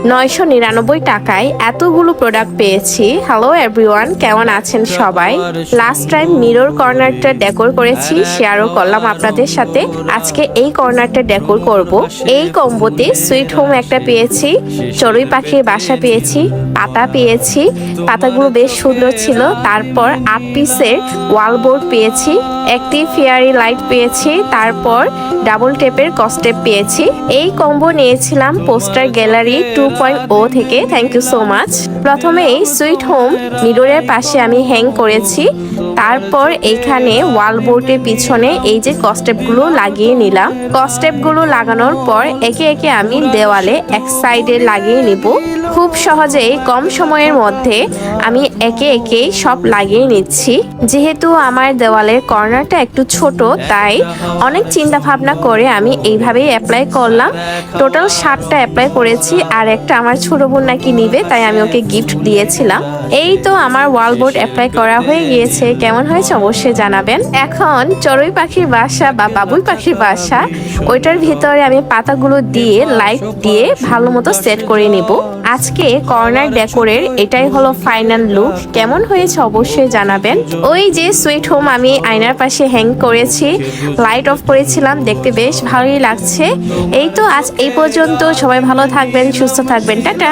999 টাকায় এতগুলো প্রোডাক্ট পেয়েছি। হ্যালো এভরিওয়ান, কেমন আছেন সবাই? লাস্ট টাইম মিরর কর্নারটা ডেকোর করেছি, শেয়ারও করলাম আপনাদের সাথে। আজকে এই কর্নারটা ডেকোর করব। এই কম্বোতে সুইট হোম একটা পেয়েছি, চড়ুই পাখির বাসা পেয়েছি, পাতা পেয়েছি, পাতাগুলো বেশ সুন্দর ছিল। তারপর 8 পিসের ওয়ালবোর্ড পেয়েছি, একটি ফেয়ারি লাইট পেয়েছি, তারপর ডাবল টেপের কস্টেপ পেয়েছি। এই কম্বো নিয়েছিলাম পোস্টার গ্যালারি 2.0 থেকে। Thank you so much. প্রথমেই সুইট হোম মিররের পাশে আমি হ্যাং করেছি, তারপর এইখানে ওয়ালবোর্ডের পিছনে এই যে কস্টেপগুলো লাগিয়ে নিলাম। কস্টেপগুলো লাগানোর পর একে একে আমি দেওয়ালে এক সাইডে লাগিয়ে নিব। খুব সহজেই কম সময়ের মধ্যে আমি একে একে সব লাগিয়ে নিচ্ছি। যেহেতু আমার দেওয়ালের কর্নারটা একটু ছোট, তাই অনেক চিন্তা ভাবনা করে আমি এইভাবেই অ্যাপ্লাই করলাম। টোটাল 7টা অ্যাপ্লাই করেছি, আর একটা আমার ছোট বোন নাকি নিবে, তাই আমি ওকে গিফট দিয়েছিলাম। এই তো আমার ওয়ালবোর্ড অ্যাপ্লাই করা হয়ে গিয়েছে। কেমন হয়েছে অবশ্যই জানাবেন। এখন চড়ুই পাখির বাসা বা বাবুই পাখির বাসা, ওইটার ভিতরে আমি পাতাগুলো দিয়ে লাইট দিয়ে ভালো মতো সেট করে নিব। আজকে কর্নার ডেকোরের এটাই হলো ফাইনাল লুক। কেমন হয়েছে অবশ্যই জানাবেন। ওই যে সুইট হোম আমি আয়নার পাশে হ্যাং করেছি, লাইট অফ করেছিলাম, দেখতে বেশ ভালোই লাগছে। এই তো আজ এই পর্যন্ত। সবাই ভালো থাকবেন, সুস্থ থাকবেন, টাটা।